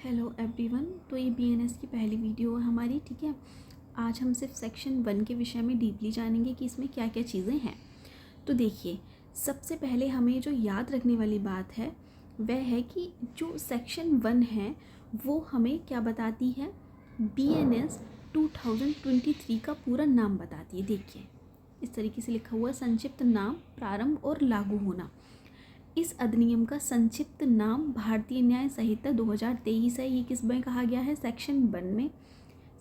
Hello everyone. तो ये BNS की पहली वीडियो है हमारी, ठीक है। आज हम सिर्फ सेक्शन 1 के विषय में डीपली जानेंगे कि इसमें क्या क्या चीज़ें हैं। तो देखिए, सबसे पहले हमें जो याद रखने वाली बात है वह है कि जो सेक्शन 1 है वो हमें क्या बताती है, बीएनएस 2023 का पूरा नाम बताती है। देखिए, इस तरीके से लिखा हुआ संक्षिप्त नाम, प्रारंभ और लागू होना। इस अधिनियम का संक्षिप्त नाम भारतीय न्याय संहिता 2023 है। ये किस में कहा गया है? सेक्शन 1 में,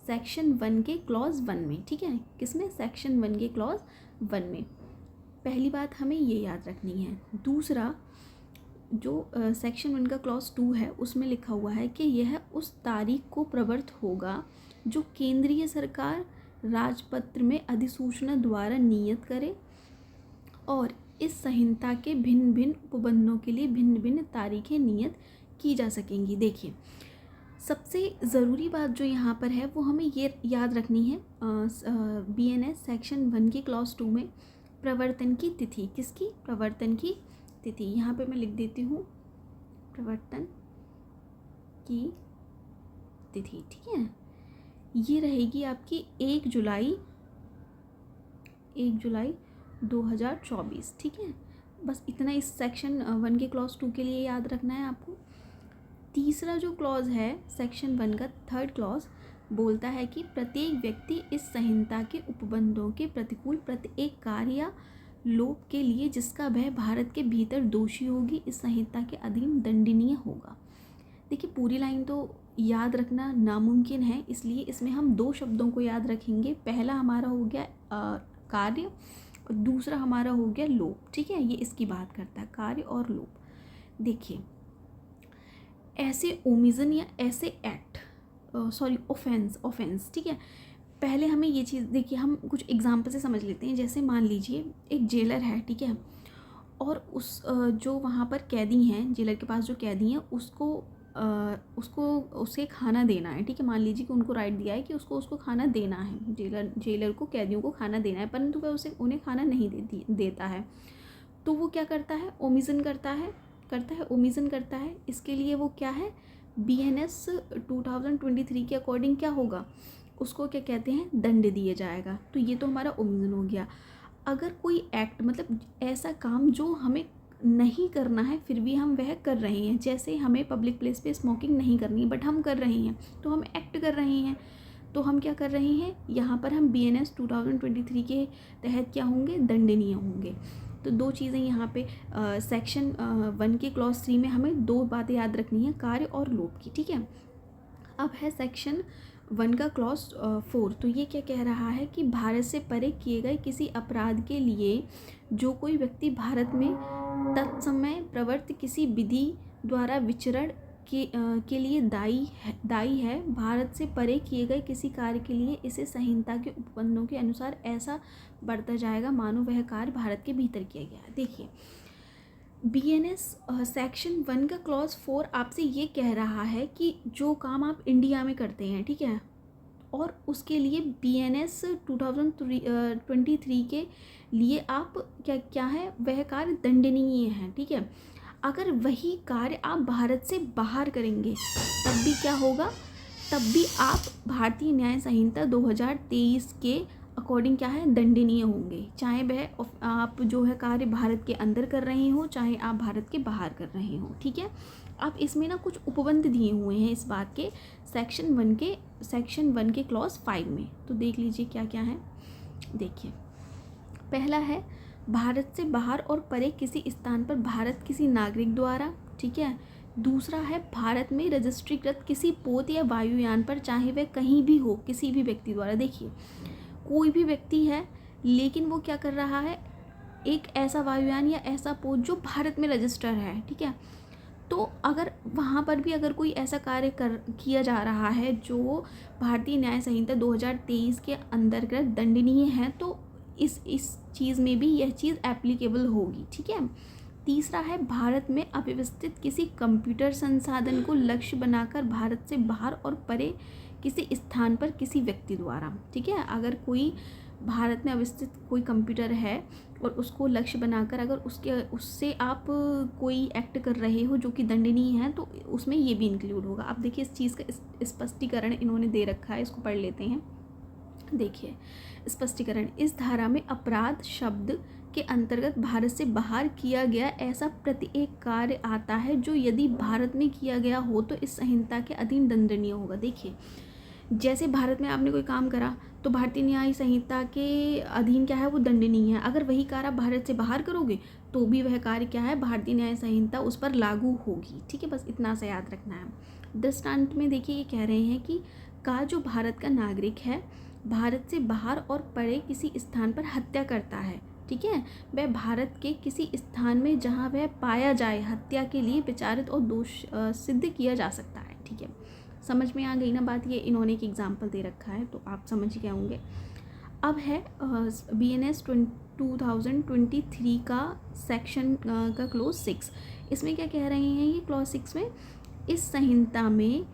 सेक्शन 1 के क्लॉज 1 में, ठीक है। किसमें? सेक्शन 1 के क्लॉज 1 में। पहली बात हमें ये याद रखनी है। दूसरा, जो सेक्शन 1 का क्लॉज 2 है उसमें लिखा हुआ है कि यह उस तारीख को प्रवर्त होगा जो केंद्रीय सरकार राजपत्र में अधिसूचना द्वारा नियत करे, और इस संहिता के भिन्न भिन्न उपबंधों के लिए भिन्न भिन्न तारीखें नियत की जा सकेंगी। देखिए, सबसे ज़रूरी बात जो यहाँ पर है वो हमें ये याद रखनी है, बीएनएस सेक्शन 1 की क्लॉज 2 में प्रवर्तन की तिथि, किसकी? प्रवर्तन की तिथि। यहाँ पे मैं लिख देती हूँ प्रवर्तन की तिथि, ठीक है। ये रहेगी आपकी 1 जुलाई 2024, ठीक है। बस इतना इस सेक्शन 1 के क्लॉज 2 के लिए याद रखना है आपको। तीसरा जो क्लॉज है सेक्शन 1 का, थर्ड क्लॉज बोलता है कि प्रत्येक व्यक्ति इस संहिता के उपबंधों के प्रतिकूल प्रत्येक कार्य या लोप के लिए जिसका वह भारत के भीतर दोषी होगी इस संहिता के अधीन दंडनीय होगा। देखिए, पूरी लाइन तो याद रखना नामुमकिन है, इसलिए इसमें हम 2 शब्दों को याद रखेंगे। पहला हमारा हो गया कार्य और दूसरा हमारा हो गया लोप, ठीक है। ये इसकी बात करता है, कार्य और लोप। देखिए, ऐसे ओमिजन या ऐसे एक्ट, ऑफेंस, ठीक है। पहले हमें ये चीज़ देखिए, हम कुछ एग्जाम्पल से समझ लेते हैं। जैसे मान लीजिए एक जेलर है, ठीक है, और उस जो वहाँ पर कैदी हैं, जेलर के पास जो कैदी हैं उसको उसे खाना देना है, ठीक है। मान लीजिए कि उनको राइट दिया है कि उसको खाना देना है, जेलर को कैदियों को खाना देना है, परंतु वह उन्हें खाना नहीं देता है। तो वो क्या करता है? ओमिशन करता है ओमिशन करता है। इसके लिए वो क्या है, बीएनएस 2023 के अकॉर्डिंग क्या होगा, उसको क्या कहते हैं, दंड दिया जाएगा। तो ये तो हमारा ओमिशन हो गया। अगर कोई एक्ट, मतलब ऐसा काम जो हमें नहीं करना है फिर भी हम वह कर रहे हैं, जैसे हमें पब्लिक प्लेस पे स्मोकिंग नहीं करनी है बट हम कर रहे हैं, तो हम एक्ट कर रहे हैं, तो हम क्या कर रहे हैं, यहाँ पर हम बीएनएस 2023 के तहत क्या होंगे, दंडनीय होंगे। तो 2 चीज़ें यहाँ पे सेक्शन 1 के क्लॉज 3 में हमें 2 बातें याद रखनी है, कार्य और लोप की, ठीक है। अब है सेक्शन 1 का क्लॉज 4। तो ये क्या कह रहा है कि भारत से परे किए गए किसी अपराध के लिए जो कोई व्यक्ति भारत में तत्समय प्रवर्त किसी विधि द्वारा विचरण के लिए दायी है, भारत से परे किए गए किसी कार्य के लिए इसे संहिता के उपबंधों के अनुसार ऐसा बरता जाएगा मानो वह कार्य भारत के भीतर किया गया। देखिए, बीएनएस सेक्शन 1 का क्लॉज 4 आपसे ये कह रहा है कि जो काम आप इंडिया में करते हैं, ठीक है, और उसके लिए बीएनएस 2023 के लिए आप क्या है, वह कार्य दंडनीय है, ठीक है। अगर वही कार्य आप भारत से बाहर करेंगे तब भी क्या होगा, तब भी आप भारतीय न्याय संहिता 2023 के अकॉर्डिंग क्या है, दंडनीय होंगे, चाहे वह आप जो है कार्य भारत के अंदर कर रहे हो चाहे आप भारत के बाहर कर रहे हो, ठीक है। अब इसमें ना कुछ उपबंध दिए हुए हैं इस बात के, सेक्शन 1 के क्लॉज 5 में। तो देख लीजिए क्या क्या है। देखिए, पहला है भारत से बाहर और परे किसी स्थान पर भारत किसी नागरिक द्वारा, ठीक है। दूसरा है भारत में रजिस्ट्रीकृत किसी पोत या वायुयान पर, चाहे वह कहीं भी हो, किसी भी व्यक्ति द्वारा। देखिए, कोई भी व्यक्ति है लेकिन वो क्या कर रहा है, एक ऐसा वायुयान या ऐसा पोत जो भारत में रजिस्टर है, ठीक है। तो अगर वहाँ पर भी अगर कोई ऐसा कार्य किया जा रहा है जो भारतीय न्याय संहिता 2023 के अंतर्गत दंडनीय है, तो इस चीज़ में भी यह चीज़ एप्लीकेबल होगी, ठीक है। तीसरा है भारत में अव्यवस्थित किसी कंप्यूटर संसाधन को लक्ष्य बनाकर भारत से बाहर और परे किसी स्थान पर किसी व्यक्ति द्वारा, ठीक है। अगर कोई भारत में अवस्थित कोई कंप्यूटर है और उसको लक्ष्य बनाकर अगर उससे आप कोई एक्ट कर रहे हो जो कि दंडनीय है, तो उसमें ये भी इंक्लूड होगा। अब देखिए इस चीज़ का स्पष्टीकरण इन्होंने दे रखा है, इसको पढ़ लेते हैं। देखिए स्पष्टीकरण, इस धारा में अपराध शब्द के अंतर्गत भारत से बाहर किया गया ऐसा प्रति एक कार्य आता है जो यदि भारत में किया गया हो तो इस संहिता के अधीन दंडनीय होगा। देखिए जैसे भारत में आपने कोई काम करा तो भारतीय न्याय संहिता के अधीन क्या है, वो दंडनीय है। अगर वही कार्य आप भारत से बाहर करोगे तो भी वह कार्य क्या है, भारतीय न्याय संहिता उस पर लागू होगी। ठीक है, बस इतना सा याद रखना है। दृष्टांत में देखिए ये कह रहे हैं कि का जो भारत का नागरिक है भारत से बाहर और परे किसी स्थान पर हत्या करता है, ठीक है, वह भारत के किसी स्थान में जहाँ वह पाया जाए हत्या के लिए विचारित और दोष सिद्ध किया जा सकता है। ठीक है, समझ में आ गई ना बात। ये इन्होंने एक एग्जाम्पल दे रखा है तो आप समझ गए होंगे। अब है BNS 2023 का सेक्शन का क्लॉज 6। इसमें क्या कह रहे हैं ये क्लॉज 6 में, इस संहिता में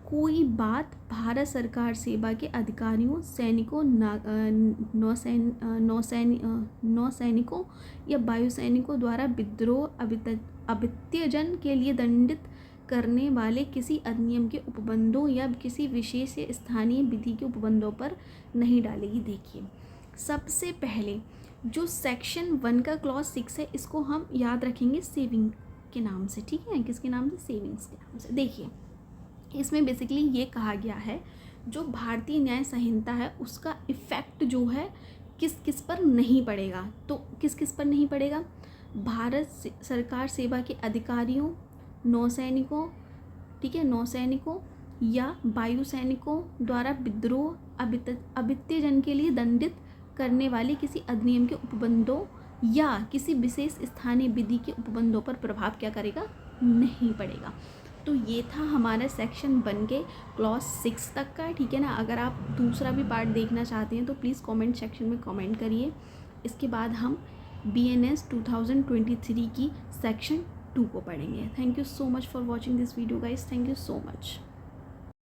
कोई बात भारत सरकार सेवा के अधिकारियों, सैनिकों, नौसैनिकों या वायुसैनिकों द्वारा विद्रोह अभित्यजन के लिए दंडित करने वाले किसी अधिनियम के उपबंधों या किसी विशेष स्थानीय विधि के उपबंधों पर नहीं डालेगी। देखिए सबसे पहले जो सेक्शन 1 का क्लॉज 6 है इसको हम याद रखेंगे सेविंग के नाम से। ठीक है, किसके नाम से, सेविंग्स के नाम से। देखिए इसमें बेसिकली ये कहा गया है जो भारतीय न्याय संहिता है उसका इफ़ेक्ट जो है किस किस पर नहीं पड़ेगा। तो किस किस पर नहीं पड़ेगा, भारत सरकार सेवा के अधिकारियों, नौसैनिकों, ठीक है, नौसैनिकों या वायुसैनिकों द्वारा विद्रोह अभित्यजन के लिए दंडित करने वाले किसी अधिनियम के उपबंधों या किसी विशेष स्थानीय विधि के उपबंधों पर प्रभाव क्या करेगा, नहीं पड़ेगा। तो ये था हमारा सेक्शन 1 के क्लॉज 6 तक का। ठीक है ना, अगर आप दूसरा भी पार्ट देखना चाहते हैं तो प्लीज़ कमेंट सेक्शन में कमेंट करिए। इसके बाद हम BNS 2023 की सेक्शन 2 को पढ़ेंगे। Thank you so much for watching this video guys, thank you so much.